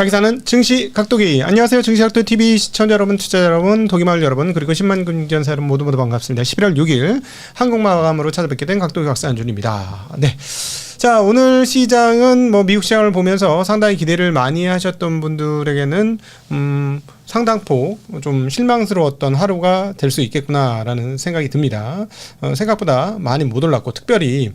가기사는 증시 각도기. 안녕하세요. 증시 각도 TV 시청자 여러분, 투자자 여러분, 도기마을 여러분, 그리고 10만 금전사 여러분 모두 반갑습니다. 11월 6일 한국 마감으로 찾아뵙게 된 각도기 박사 안준입니다. 네. 자, 오늘 시장은 뭐 미국 시장을 보면서 상당히 기대를 많이 하셨던 분들에게는 상당폭 좀 실망스러웠던 하루가 될 수 있겠구나라는 생각이 듭니다. 생각보다 많이 못 올랐고, 특별히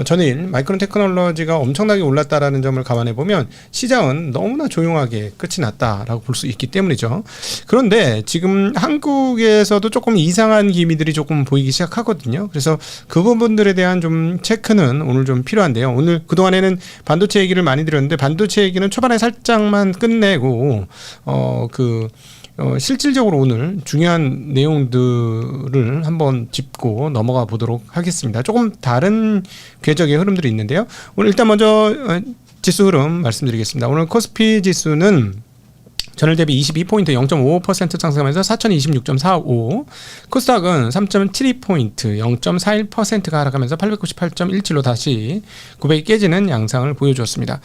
전일 마이크론 테크놀로지가 엄청나게 올랐다라는 점을 감안해 보면 시장은 너무나 조용하게 끝이 났다라고 볼 수 있기 때문이죠. 그런데 지금 한국에서도 조금 이상한 기미들이 조금 보이기 시작하거든요. 그래서 그 부분들에 대한 좀 체크는 오늘 좀 필요한데요. 오늘 그동안에는 반도체 얘기를 많이 드렸는데, 반도체 얘기는 초반에 살짝만 끝내고 실질적으로 오늘 중요한 내용들을 한번 짚고 넘어가 보도록 하겠습니다. 조금 다른 궤적의 흐름들이 있는데요. 오늘 일단 먼저 지수 흐름 말씀드리겠습니다. 오늘 코스피 지수는 전일 대비 22포인트 0.55% 상승하면서 4026.45, 코스닥은 3.72포인트 0.41%가 하락하면서 898.17로 다시 900이 깨지는 양상을 보여주었습니다.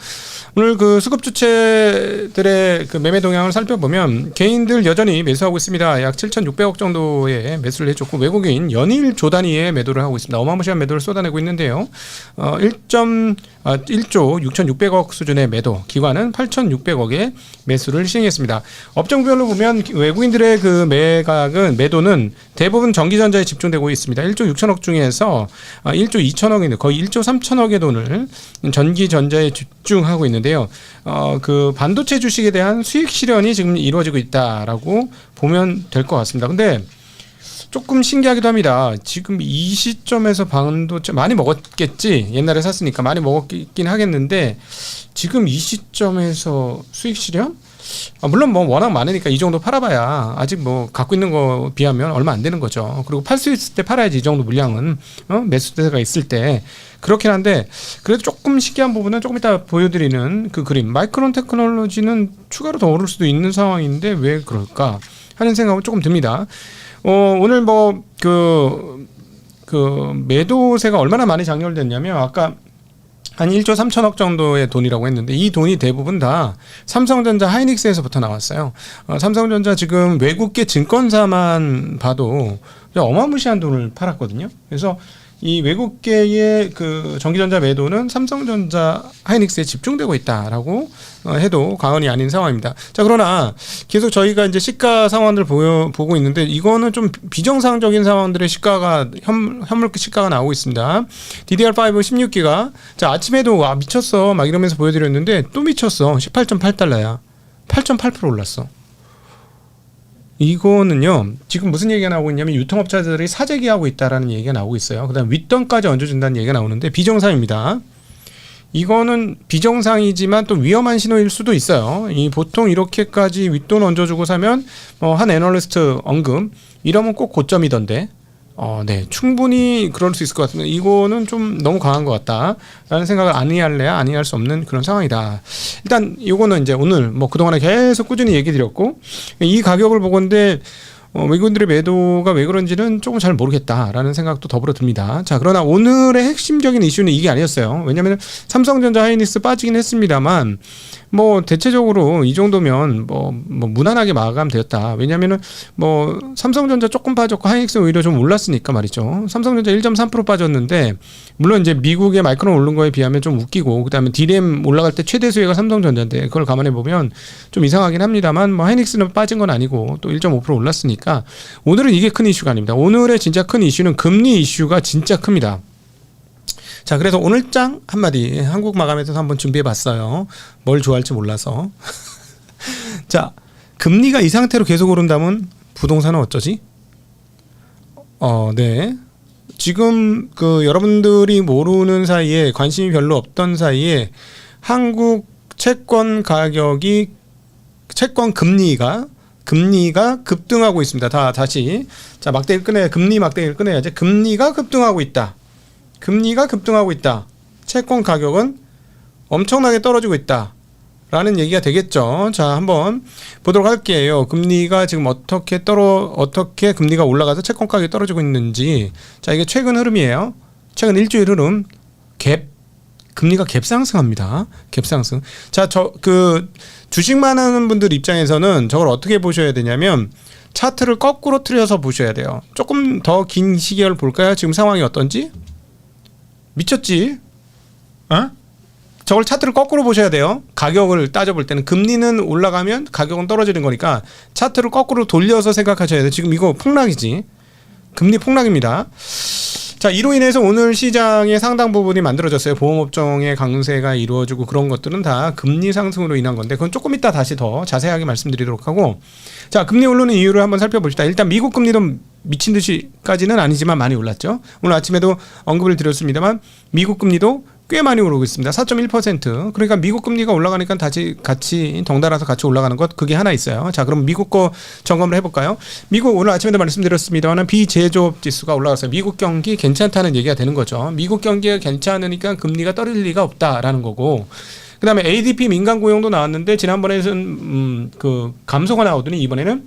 오늘 그 수급 주체들의 그 매매 동향을 살펴보면 개인들 여전히 매수하고 있습니다. 약 7,600억 정도의 매수를 해줬고, 외국인 연일 조 단위의 매도를 하고 있습니다. 어마무시한 매도를 쏟아내고 있는데요. 1조 6,600억 수준의 매도, 기관은 8,600억의 매수를 시행했습니다. 업종별로 보면 외국인들의 그 매도는 대부분 전기전자에 집중되고 있습니다. 1조 6천억 중에서 1조 2천억인데 거의 1조 3천억의 돈을 전기전자에 집중하고 있는데요. 그 반도체 주식에 대한 수익 실현이 지금 이루어지고 있다라고 보면 될 것 같습니다. 근데 조금 신기하기도 합니다. 지금 이 시점에서 반도체 많이 먹었겠지. 옛날에 샀으니까 많이 먹었긴 하겠는데, 지금 이 시점에서 수익 실현? 물론 뭐 워낙 많으니까 이 정도 팔아봐야 아직 뭐 갖고 있는 거 비하면 얼마 안 되는 거죠. 그리고 팔 수 있을 때 팔아야지, 이 정도 물량은. 매수대가 있을 때. 그렇긴 한데, 그래도 조금 신기한 부분은 조금 이따 보여드리는 그 그림. 마이크론 테크놀로지는 추가로 더 오를 수도 있는 상황인데 왜 그럴까 하는 생각은 조금 듭니다. 오늘 뭐 매도세가 얼마나 많이 장렬됐냐면, 아까 한 1조 3천억 정도의 돈이라고 했는데, 이 돈이 대부분 다 삼성전자 하이닉스에서부터 나왔어요. 삼성전자 지금 외국계 증권사만 봐도 어마무시한 돈을 팔았거든요. 그래서 이 외국계의 그 전기전자 매도는 삼성전자 하이닉스에 집중되고 있다라고 해도 과언이 아닌 상황입니다. 자, 그러나 계속 저희가 이제 시가 상황들 보고 있는데, 이거는 좀 비정상적인 상황들의 시가가 현물 시가가 나오고 있습니다. DDR5 16기가 자, 아침에도 미쳤어 막 이러면서 보여드렸는데 또 미쳤어. 18.8달러야. 8.8% 올랐어. 이거는요, 지금 무슨 얘기가 나오고 있냐면, 유통업자들이 사재기하고 있다라는 얘기가 나오고 있어요. 그 다음 윗돈까지 얹어준다는 얘기가 나오는데 비정상입니다. 이거는 비정상이지만 또 위험한 신호일 수도 있어요. 보통 이렇게까지 윗돈 얹어주고 사면 한 애널리스트 언급 이러면 꼭 고점이던데, 네, 충분히 그럴 수 있을 것 같은데, 이거는 좀 너무 강한 것 같다라는 생각을 아니할래야 아니할 수 없는 그런 상황이다. 일단 이거는 이제 오늘 뭐 그동안에 계속 꾸준히 얘기 드렸고, 이 가격을 보건데 외국인들의 매도가 왜 그런지는 조금 잘 모르겠다라는 생각도 더불어 듭니다. 자, 그러나 오늘의 핵심적인 이슈는 이게 아니었어요. 왜냐하면 삼성전자 하이닉스 빠지긴 했습니다만, 뭐 대체적으로 이 정도면 뭐 무난하게 마감되었다. 왜냐하면은 뭐 삼성전자 조금 빠졌고 하이닉스는 오히려 좀 올랐으니까 말이죠. 삼성전자 1.3% 빠졌는데, 물론 이제 미국의 마이크론 오른 거에 비하면 좀 웃기고, 그다음에 D램 올라갈 때 최대 수혜가 삼성전자인데 그걸 감안해 보면 좀 이상하긴 합니다만, 뭐 하이닉스는 빠진 건 아니고 또 1.5% 올랐으니까 오늘은 이게 큰 이슈가 아닙니다. 오늘의 진짜 큰 이슈는 금리 이슈가 진짜 큽니다. 자, 그래서 오늘 장 한마디 한국 마감에서 한번 준비해봤어요. 뭘 좋아할지 몰라서. 자, 금리가 이 상태로 계속 오른다면 부동산은 어쩌지? 네. 지금 여러분들이 모르는 사이에, 관심이 별로 없던 사이에 한국 채권 가격이, 채권 금리가 급등하고 있습니다. 다시. 자, 금리 막대기를 꺼내야지. 금리가 급등하고 있다. 채권 가격은 엄청나게 떨어지고 있다. 라는 얘기가 되겠죠. 자, 한번 보도록 할게요. 금리가 지금 어떻게 금리가 올라가서 채권 가격이 떨어지고 있는지. 자, 이게 최근 흐름이에요. 최근 일주일 흐름. 갭 금리가 갭상승합니다. 갭상승. 자, 그 주식만 하는 분들 입장에서는 저걸 어떻게 보셔야 되냐면 차트를 거꾸로 틀어서 보셔야 돼요. 조금 더 긴 시계를 볼까요? 지금 상황이 어떤지? 미쳤지? 어? 저걸 차트를 거꾸로 보셔야 돼요. 가격을 따져볼 때는 금리는 올라가면 가격은 떨어지는 거니까 차트를 거꾸로 돌려서 생각하셔야 돼요. 지금 이거 폭락이지. 금리 폭락입니다. 자, 이로 인해서 오늘 시장의 상당 부분이 만들어졌어요. 보험업종의 강세가 이루어지고 그런 것들은 다 금리 상승으로 인한 건데 그건 조금 이따 다시 더 자세하게 말씀드리도록 하고, 자, 금리 오르는 이유를 한번 살펴봅시다. 일단 미국 금리도 미친 듯이까지는 아니지만 많이 올랐죠. 오늘 아침에도 언급을 드렸습니다만 미국 금리도 꽤 많이 오르고 있습니다. 4.1%. 그러니까 미국 금리가 올라가니까 다시 같이 덩달아서 같이 올라가는 것, 그게 하나 있어요. 자, 그럼 미국 거 점검을 해볼까요? 미국 오늘 아침에도 말씀드렸습니다만 비제조업 지수가 올라갔어요. 미국 경기 괜찮다는 얘기가 되는 거죠. 미국 경기가 괜찮으니까 금리가 떨어질 리가 없다라는 거고, 그 다음에 ADP 민간 고용도 나왔는데 지난번에는 그 감소가 나오더니 이번에는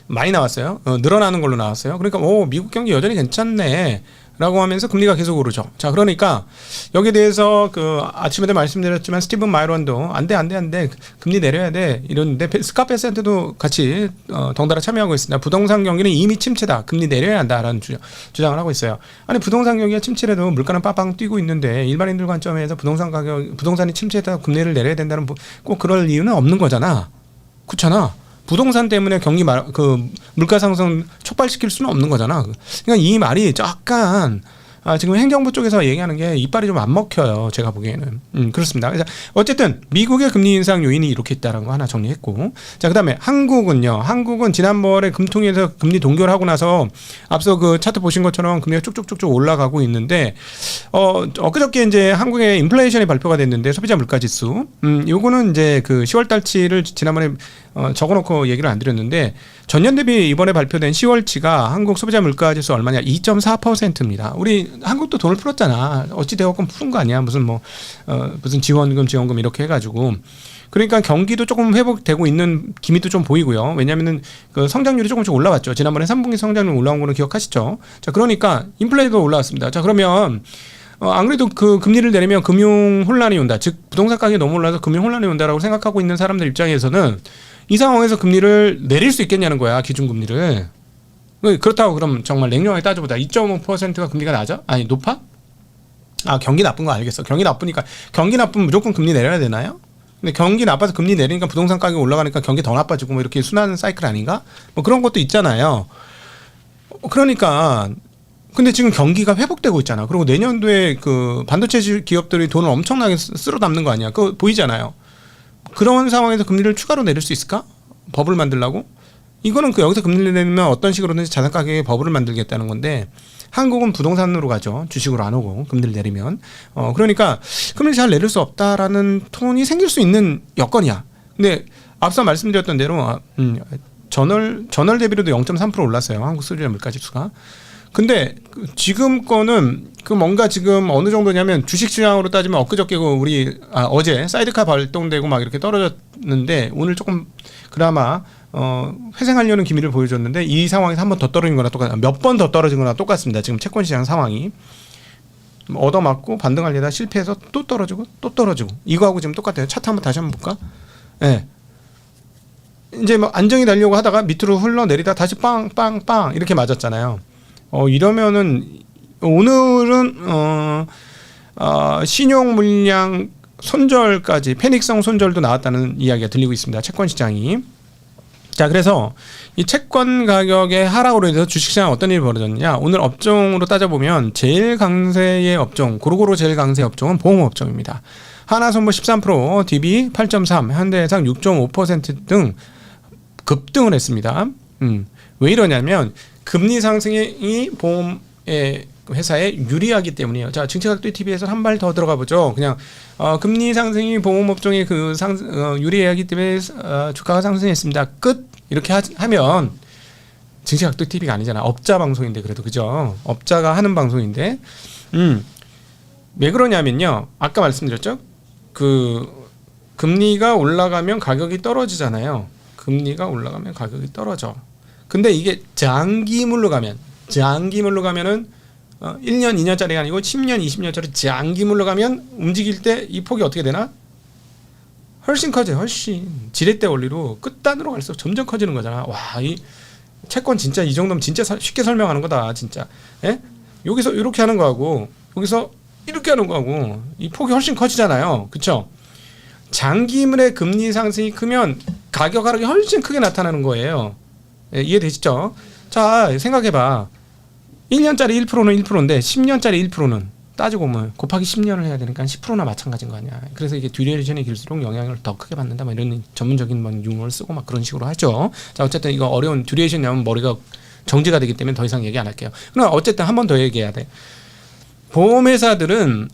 많이 나왔어요. 늘어나는 걸로 나왔어요. 그러니까 미국 경기 여전히 괜찮네 라고 하면서 금리가 계속 오르죠. 자, 그러니까 여기에 대해서 그 아침에도 말씀드렸지만 스티븐 마이런도 안 돼 금리 내려야 돼 이러는데 스카페센트도 같이 덩달아 참여하고 있습니다. 부동산 경기는 이미 침체다, 금리 내려야 한다라는 주장을 하고 있어요. 아니, 부동산 경기가 침체라도 물가는 빠빵 뛰고 있는데 일반인들 관점에서 부동산이 침체다 금리를 내려야 된다는 꼭 그럴 이유는 없는 거잖아. 그렇잖아. 부동산 때문에 물가 상승 촉발시킬 수는 없는 거잖아. 그러니까 이 말이 약간 지금 행정부 쪽에서 얘기하는 게 이빨이 좀 안 먹혀요. 제가 보기에는. 그렇습니다. 그래서 어쨌든 미국의 금리 인상 요인이 이렇게 있다는 거 하나 정리했고, 자, 그다음에 한국은요. 한국은 지난번에 금통위에서 금리 동결하고 나서 앞서 그 차트 보신 것처럼 금리가 쭉쭉쭉쭉 올라가고 있는데 엊그저께 이제 한국의 인플레이션이 발표가 됐는데 소비자 물가 지수, 요거는 이제 그 10월 달치를 지난번에 적어놓고 얘기를 안 드렸는데 전년 대비 이번에 발표된 10월치가 한국 소비자 물가 지수 얼마냐? 2.4%입니다. 우리 한국도 돈을 풀었잖아. 어찌 되었건 푸는 거 아니야? 무슨 무슨 지원금 이렇게 해가지고. 그러니까 경기도 조금 회복되고 있는 기미도 좀 보이고요. 왜냐하면은 그 성장률이 조금씩 올라왔죠. 지난번에 3분기 성장률 올라온 거는 기억하시죠? 자, 그러니까 인플레도 올라왔습니다. 자, 그러면 안 그래도 그 금리를 내리면 금융 혼란이 온다. 즉 부동산 가격이 너무 올라서 금융 혼란이 온다라고 생각하고 있는 사람들 입장에서는 이 상황에서 금리를 내릴 수 있겠냐는 거야. 기준금리를. 그렇다고 그럼 정말 냉정하게 따져보자. 2.5%가 금리가 낮아? 아니, 높아? 경기 나쁜 거 알겠어. 경기 나쁘니까 경기 나쁘면 무조건 금리 내려야 되나요? 근데 경기 나빠서 금리 내리니까 부동산 가격이 올라가니까 경기 더 나빠지고 뭐 이렇게 순환 사이클 아닌가? 뭐 그런 것도 있잖아요. 그러니까 근데 지금 경기가 회복되고 있잖아. 그리고 내년도에 그 반도체 기업들이 돈을 엄청나게 쓸어 담는 거 아니야? 그거 보이잖아요. 그런 상황에서 금리를 추가로 내릴 수 있을까? 버블 만들라고? 이거는 여기서 금리를 내리면 어떤 식으로든지 자산 가격에 버블을 만들겠다는 건데 한국은 부동산으로 가죠. 주식으로 안 오고 금리를 내리면. 그러니까 금리를 잘 내릴 수 없다라는 톤이 생길 수 있는 여건이야. 근데 앞서 말씀드렸던 대로 전월 대비로도 0.3% 올랐어요. 한국 소비자 물가 지수가. 근데 지금 거는 뭔가 지금 어느 정도냐면 주식 시장으로 따지면 엊그저께 어제 사이드카 발동되고 막 이렇게 떨어졌는데 오늘 조금 그나마 회생하려는 기미를 보여줬는데 이 상황에서 한 번 더 떨어진 거나 몇 번 더 떨어진 거나 똑같습니다. 지금 채권 시장 상황이 얻어맞고 반등하려다 실패해서 또 떨어지고 이거하고 지금 똑같아요. 차트 한번 다시 한번 볼까? 네. 이제 뭐 안정이 되려고 하다가 밑으로 흘러내리다 다시 빵빵빵 이렇게 맞았잖아요. 이러면은 오늘은 신용 물량 손절까지 패닉성 손절도 나왔다는 이야기가 들리고 있습니다. 채권 시장이. 자, 그래서 이 채권 가격의 하락으로 인해서 주식시장 어떤 일이 벌어졌느냐? 오늘 업종으로 따져보면 제일 강세의 업종, 고루고루 제일 강세의 업종은 보험업종입니다. 하나손보 13%, DB 8.3, 현대해상 6.5% 급등을 했습니다. 왜 이러냐면 금리 상승이 보험의 회사에 유리하기 때문이에요. 자, 증치각도의 TV에서 한 발 더 들어가 보죠. 그냥 금리 상승이 보험업종에 유리하기 때문에 주가가 상승했습니다. 끝. 이렇게 하면 증치각도 TV가 아니잖아. 업자 방송인데 그래도 그죠? 업자가 하는 방송인데 왜 그러냐면요. 아까 말씀드렸죠. 금리가 올라가면 가격이 떨어지잖아요. 금리가 올라가면 가격이 떨어져. 근데 이게 장기물로 가면은 1년, 2년짜리가 아니고 10년, 20년짜리 장기물로 가면 움직일 때 이 폭이 어떻게 되나? 훨씬 커져요. 훨씬. 지렛대 원리로 끝단으로 갈수록 점점 커지는 거잖아. 와, 이 채권 진짜 이 정도면 진짜 쉽게 설명하는 거다. 진짜. 예? 여기서 이렇게 하는 거하고 여기서 이렇게 하는 거하고 이 폭이 훨씬 커지잖아요. 그렇죠? 장기물의 금리 상승이 크면 가격 하락이 훨씬 크게 나타나는 거예요. 예, 이해되시죠? 자, 생각해봐. 1년짜리 1%는 1%인데 10년짜리 1%는 따지고 보면 곱하기 10년을 해야 되니까 10%나 마찬가지인 거 아니야. 그래서 이게 듀레이션이 길수록 영향을 더 크게 받는다. 뭐 이런 전문적인 뭐 용어를 쓰고 막 그런 식으로 하죠. 자, 어쨌든 이거 어려운 듀레이션 나오면 머리가 정지가 되기 때문에 더 이상 얘기 안 할게요. 그러나 어쨌든 한 번 더 얘기해야 돼. 보험회사들은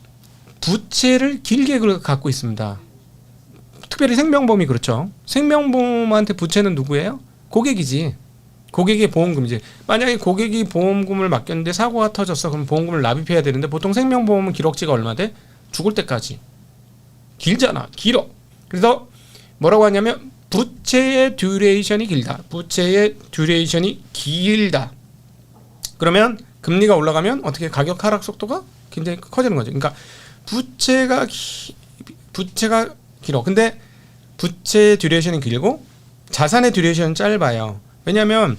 부채를 길게 갖고 있습니다. 특별히 생명보험이 그렇죠. 생명보험한테 부채는 누구예요? 고객이지. 고객의 보험금이지. 만약에 고객이 보험금을 맡겼는데 사고가 터졌어. 그럼 보험금을 납입해야 되는데 보통 생명보험은 기록지가 얼마 돼? 죽을 때까지. 길잖아. 길어. 그래서 뭐라고 하냐면 부채의 듀레이션이 길다. 부채의 듀레이션이 길다. 그러면 금리가 올라가면 어떻게 가격 하락 속도가 굉장히 커지는 거죠. 그러니까 부채가 길어. 근데 부채 듀레이션이 길고 자산의 듀레이션은 짧아요. 왜냐하면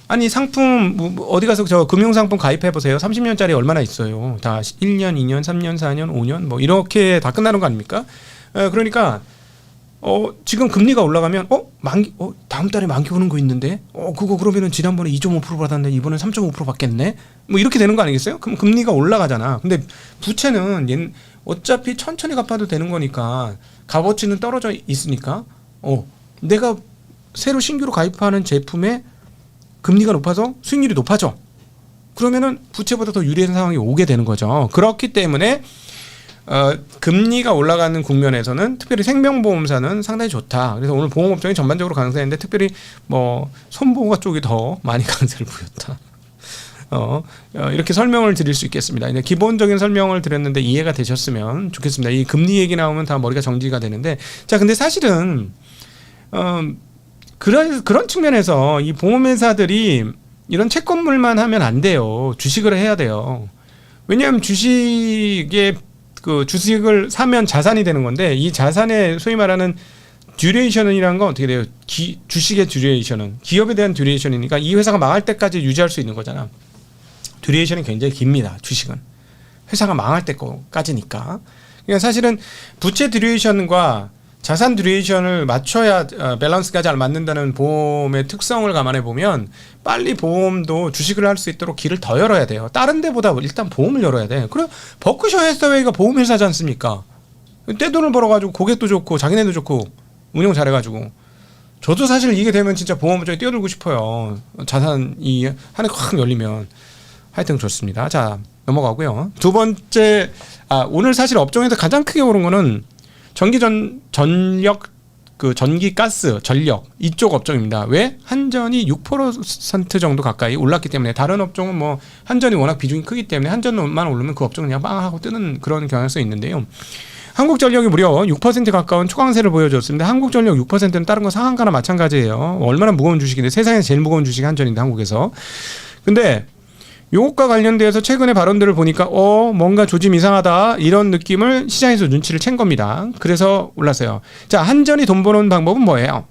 아니 상품 어디 가서 저 금융상품 가입해 보세요. 30년짜리 얼마나 있어요. 다 1년, 2년, 3년, 4년, 5년 뭐 이렇게 다 끝나는 거 아닙니까? 그러니까 지금 금리가 올라가면 만기 다음 달에 만기 오는 거 있는데 그거 그러면은 지난번에 2.5% 받았는데 이번엔 3.5% 받겠네. 뭐 이렇게 되는 거 아니겠어요? 그럼 금리가 올라가잖아. 근데 부채는 어차피 천천히 갚아도 되는 거니까 값어치는 떨어져 있으니까 내가 새로 신규로 가입하는 제품에 금리가 높아서 수익률이 높아져. 그러면은 부채보다 더 유리한 상황이 오게 되는 거죠. 그렇기 때문에 금리가 올라가는 국면에서는 특별히 생명보험사는 상당히 좋다. 그래서 오늘 보험업종이 전반적으로 강세했는데 특별히 뭐 손보호가 쪽이 더 많이 강세를 보였다. 이렇게 설명을 드릴 수 있겠습니다. 기본적인 설명을 드렸는데 이해가 되셨으면 좋겠습니다. 이 금리 얘기 나오면 다 머리가 정지가 되는데 자, 근데 사실은 그런 측면에서 이 보험회사들이 이런 채권물만 하면 안 돼요. 주식을 해야 돼요. 왜냐하면 주식을 사면 자산이 되는 건데 이 자산의 소위 말하는 듀레이션이라는 건 어떻게 돼요? 주식의 듀레이션은 기업에 대한 듀레이션이니까 이 회사가 망할 때까지 유지할 수 있는 거잖아. 듀레이션이 굉장히 깁니다. 주식은 회사가 망할 때까지니까. 그러니까 사실은 부채 듀레이션과 자산 듀레이션을 맞춰야 밸런스가 잘 맞는다는 보험의 특성을 감안해 보면 빨리 보험도 주식을 할 수 있도록 길을 더 열어야 돼요. 다른 데보다 일단 보험을 열어야 돼. 그래 버크셔 해서웨이가 보험회사지 않습니까? 떼돈을 벌어가지고 고객도 좋고 자기네도 좋고 운영 잘해가지고 저도 사실 이게 되면 진짜 보험업종에 뛰어들고 싶어요. 자산이 한해 확 열리면. 하여튼 좋습니다. 자, 넘어가고요. 두 번째, 오늘 사실 업종에서 가장 크게 오른 거는 전력, 전기, 가스, 전력 이쪽 업종입니다. 왜? 한전이 6% 정도 가까이 올랐기 때문에 다른 업종은 뭐 한전이 워낙 비중이 크기 때문에 한전만 오르면 그 업종은 그냥 빵 하고 뜨는 그런 경향성이 있는데요. 한국전력이 무려 6% 가까운 초강세를 보여줬습니다. 한국전력 6%는 다른 거 상한가나 마찬가지예요. 얼마나 무거운 주식인데 세상에서 제일 무거운 주식이 한전인데 한국에서. 근데 요것과 관련돼서 최근의 발언들을 보니까 뭔가 조짐 이상하다 이런 느낌을 시장에서 눈치를 챈 겁니다. 그래서 올랐어요. 자, 한전이 돈 버는 방법은 뭐예요?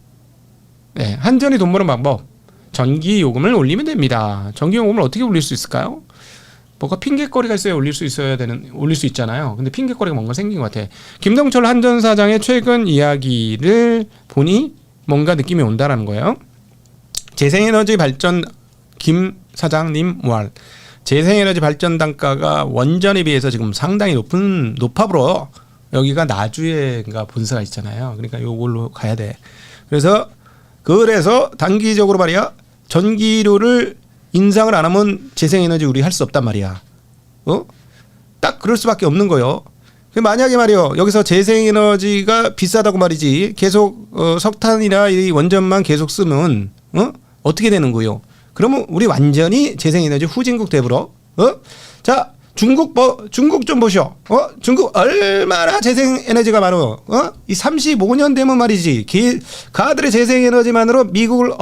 네, 한전이 돈 버는 방법. 전기 요금을 올리면 됩니다. 전기 요금을 어떻게 올릴 수 있을까요? 뭐가 핑계거리가 있어야 올릴 수 있잖아요. 근데 핑계거리가 뭔가 생긴 것 같아. 김동철 한전 사장의 최근 이야기를 보니 뭔가 느낌이 온다라는 거예요. 재생에너지 발전 김 사장님 말 재생에너지 발전 단가가 원전에 비해서 지금 상당히 높아 불어. 여기가 나주에가 본사가 있잖아요. 그러니까 요걸로 가야 돼. 그래서 단기적으로 말이야 전기료를 인상을 안 하면 재생에너지 우리 할 수 없단 말이야. 딱 그럴 수밖에 없는 거요. 만약에 말이요 여기서 재생에너지가 비싸다고 말이지 계속 석탄이나 이 원전만 계속 쓰면 어떻게 되는 거요? 그러면 우리 완전히 재생에너지 후진국 되불어. 자, 중국 좀 보시오. 중국 얼마나 재생에너지가 많어. 이 35년 되면 말이지. 가들의 재생에너지만으로 미국을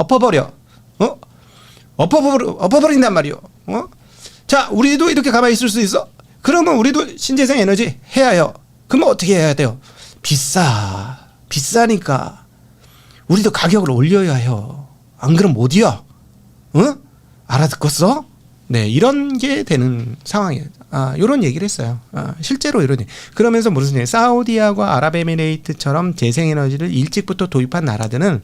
엎어버린단 말이오. 자, 우리도 이렇게 가만히 있을 수 있어? 그러면 우리도 신재생 에너지 해야 해요. 그러면 어떻게 해야 돼요? 비싸니까 우리도 가격을 올려야 해요. 안 그러면 못 이어. 응? 알아듣겠어? 네, 이런 게 되는 상황이에요. 이런 얘기를 했어요. 실제로 이런 얘기. 그러면서 무슨 얘기? 사우디하고 아랍에미레이트처럼 재생에너지를 일찍부터 도입한 나라들은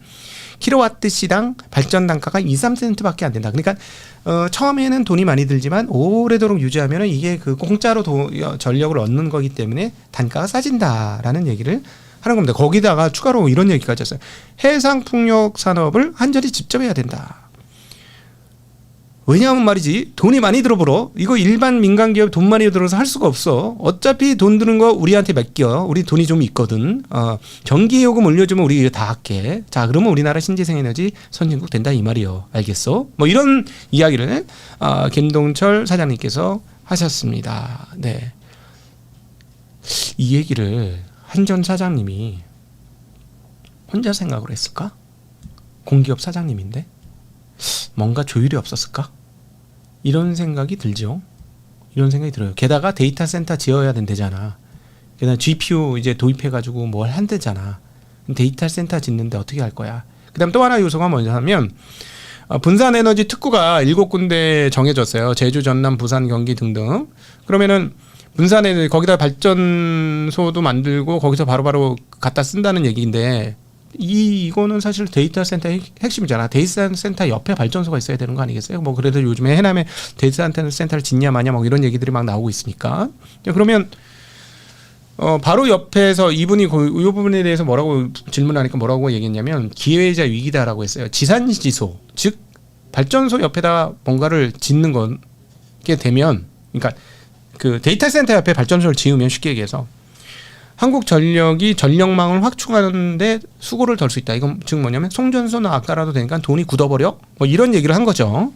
킬로와트 시당 발전 단가가 2, 3센트밖에 안 된다. 그러니까 처음에는 돈이 많이 들지만 오래도록 유지하면 이게 그 공짜로 전력을 얻는 거기 때문에 단가가 싸진다라는 얘기를 하는 겁니다. 거기다가 추가로 이런 얘기까지 했어요. 해상풍력 산업을 한전이 직접 해야 된다. 왜냐하면 말이지, 돈이 많이 들어버려. 이거 일반 민간 기업 돈 많이 들어서 할 수가 없어. 어차피 돈 드는 거 우리한테 맡겨. 우리 돈이 좀 있거든. 전기요금 올려주면 우리 이거 다 할게. 자, 그러면 우리나라 신재생에너지 선진국 된다 이 말이요. 알겠어? 뭐 이런 이야기를 김동철 사장님께서 하셨습니다. 네. 이 얘기를 한전 사장님이 혼자 생각을 했을까? 공기업 사장님인데 뭔가 조율이 없었을까? 이런 생각이 들죠. 이런 생각이 들어요. 게다가 데이터 센터 지어야 된대잖아. 게다가 GPU 이제 도입해가지고 뭘 한대잖아. 데이터 센터 짓는데 어떻게 할 거야? 그다음 또 하나 요소가 뭐냐면 분산 에너지 특구가 7군데 정해졌어요. 제주, 전남, 부산, 경기 등등. 그러면은 분산 에너지 거기다 발전소도 만들고 거기서 바로바로 갖다 쓴다는 얘기인데 이거는 사실 데이터 센터의 핵심이잖아. 데이터 센터 옆에 발전소가 있어야 되는 거 아니겠어요? 뭐 그래도 요즘에 해남에 데이터 센터를 짓냐 마냐 뭐 이런 얘기들이 막 나오고 있으니까. 그러면 바로 옆에서 이분이 이 부분에 대해서 뭐라고 질문하니까 뭐라고 얘기했냐면 기회이자 위기다라고 했어요. 지산지소, 즉 발전소 옆에다 뭔가를 짓는 거게 되면, 그러니까 그 데이터 센터 옆에 발전소를 지으면 쉽게 얘기해서 한국전력이 전력망을 확충하는데 수고를 덜 수 있다. 이건 즉 뭐냐면 송전소나 아까라도 되니까 돈이 굳어버려. 뭐 이런 얘기를 한 거죠.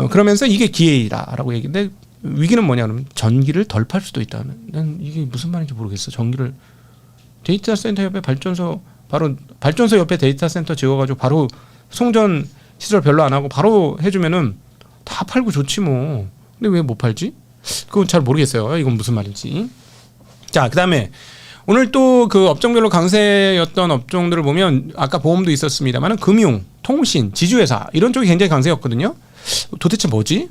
그러면서 이게 기회이다라고 얘기인데 위기는 뭐냐면 전기를 덜 팔 수도 있다는. 이게 무슨 말인지 모르겠어. 전기를 데이터 센터 옆에 발전소 바로 발전소 옆에 데이터 센터 지어가지고 바로 송전 시설 별로 안 하고 바로 해주면은 다 팔고 좋지 뭐. 근데 왜 못 팔지? 그건 잘 모르겠어요. 이건 무슨 말인지. 자, 그다음에 오늘 또 그 업종별로 강세였던 업종들을 보면 아까 보험도 있었습니다만 금융, 통신, 지주회사 이런 쪽이 굉장히 강세였거든요. 도대체 뭐지?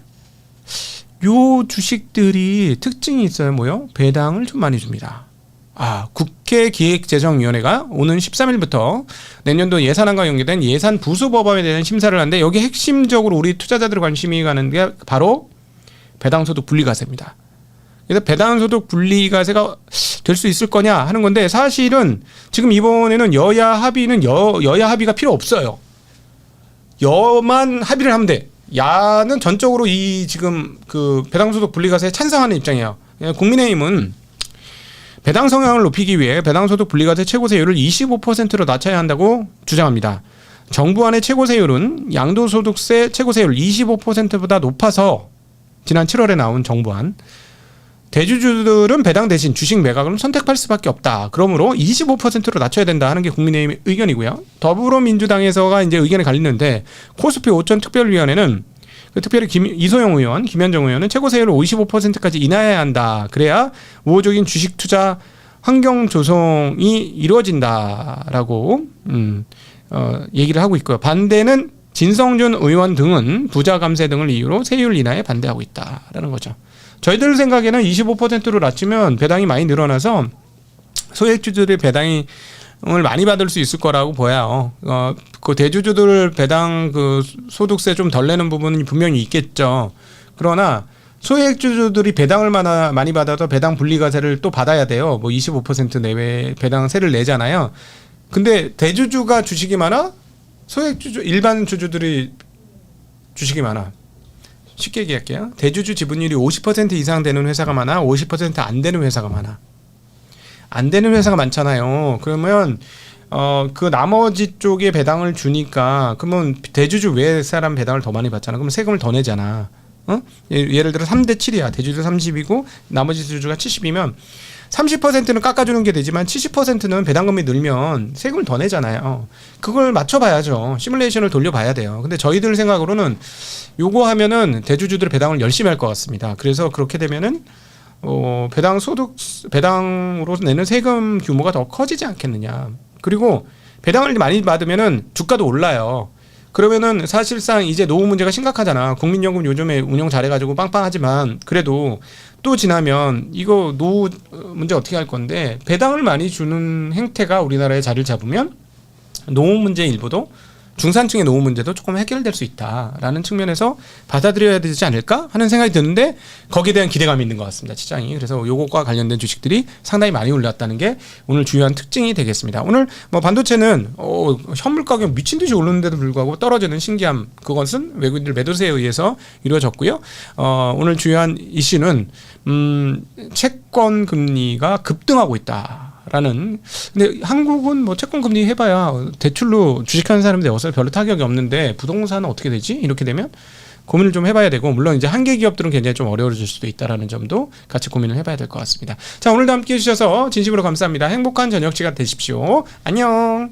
요 주식들이 특징이 있어요. 뭐요? 배당을 좀 많이 줍니다. 국회 기획재정위원회가 오는 13일부터 내년도 예산안과 연계된 예산 부수 법안에 대한 심사를 하는데 여기 핵심적으로 우리 투자자들 관심이 가는 게 바로 배당소득 분리과세입니다. 그래서 배당소득 분리과세가 될 수 있을 거냐 하는 건데 사실은 지금 이번에는 여야 합의는 여야 합의가 필요 없어요. 여만 합의를 하면 돼. 야는 전적으로 이 지금 그 배당소득 분리과세에 찬성하는 입장이에요. 국민의힘은 배당 성향을 높이기 위해 배당소득 분리과세 최고세율을 25%로 낮춰야 한다고 주장합니다. 정부안의 최고세율은 양도소득세 최고세율 25%보다 높아서 지난 7월에 나온 정부안. 대주주들은 배당 대신 주식 매각을 선택할 수밖에 없다. 그러므로 25%로 낮춰야 된다 하는 게 국민의힘의 의견이고요. 더불어민주당에서가 이제 의견이 갈리는데 코스피 5천 특별위원회는 특별히 이소영 의원, 김현정 의원은 최고세율을 55%까지 인하해야 한다. 그래야 우호적인 주식 투자 환경 조성이 이루어진다라고 얘기를 하고 있고요. 반대는 진성준 의원 등은 부자 감세 등을 이유로 세율 인하에 반대하고 있다라는 거죠. 저희들 생각에는 25%로 낮추면 배당이 많이 늘어나서 소액주주들의 배당을 많이 받을 수 있을 거라고 보여요. 그 대주주들 배당 그 소득세 좀 덜 내는 부분이 분명히 있겠죠. 그러나 소액주주들이 배당을 많이 받아서 배당 분리과세를 또 받아야 돼요. 뭐 25% 내외 배당세를 내잖아요. 근데 대주주가 주식이 많아? 소액주주 일반 주주들이 주식이 많아. 쉽게 얘기할게요. 대주주 지분율이 50% 이상 되는 회사가 많아, 50%안 되는 회사가 많아. 안 되는 회사가 많잖아요. 그러면 그 나머지 쪽에 배당을 주니까 그러면 대주주 외 사람 배당을 더 많이 받잖아. 그러면 세금을 더 내잖아. 예를 들어 3대 7이야. 대주주 30이고 나머지 주주가 70이면 30%는 깎아주는 게 되지만 70%는 배당금이 늘면 세금을 더 내잖아요. 그걸 맞춰봐야죠. 시뮬레이션을 돌려봐야 돼요. 근데 저희들 생각으로는 요거 하면은 대주주들의 배당을 열심히 할 것 같습니다. 그래서 그렇게 되면은 배당으로 내는 세금 규모가 더 커지지 않겠느냐. 그리고 배당을 많이 받으면은 주가도 올라요. 그러면은 사실상 이제 노후 문제가 심각하잖아. 국민연금 요즘에 운영 잘해가지고 빵빵하지만 그래도 또 지나면 이거 노후 문제 어떻게 할 건데 배당을 많이 주는 행태가 우리나라에 자리를 잡으면 노후 문제 일부도 중산층의 노후 문제도 조금 해결될 수 있다라는 측면에서 받아들여야 되지 않을까 하는 생각이 드는데 거기에 대한 기대감이 있는 것 같습니다. 시장이. 그래서 요것과 관련된 주식들이 상당히 많이 올랐다는 게 오늘 주요한 특징이 되겠습니다. 오늘 뭐 반도체는 현물 가격 미친 듯이 오르는데도 불구하고 떨어지는 신기함, 그것은 외국인들 매도세에 의해서 이루어졌고요. 오늘 주요한 이슈는 채권 금리가 급등하고 있다. 라는. 근데 한국은 뭐 채권 금리 해봐야 대출로 주식하는 사람들 어서 별로 타격이 없는데 부동산은 어떻게 되지? 이렇게 되면 고민을 좀 해봐야 되고, 물론 이제 한계 기업들은 굉장히 좀 어려워질 수도 있다라는 점도 같이 고민을 해봐야 될 것 같습니다. 자, 오늘도 함께 해주셔서 진심으로 감사합니다. 행복한 저녁 시간 되십시오. 안녕.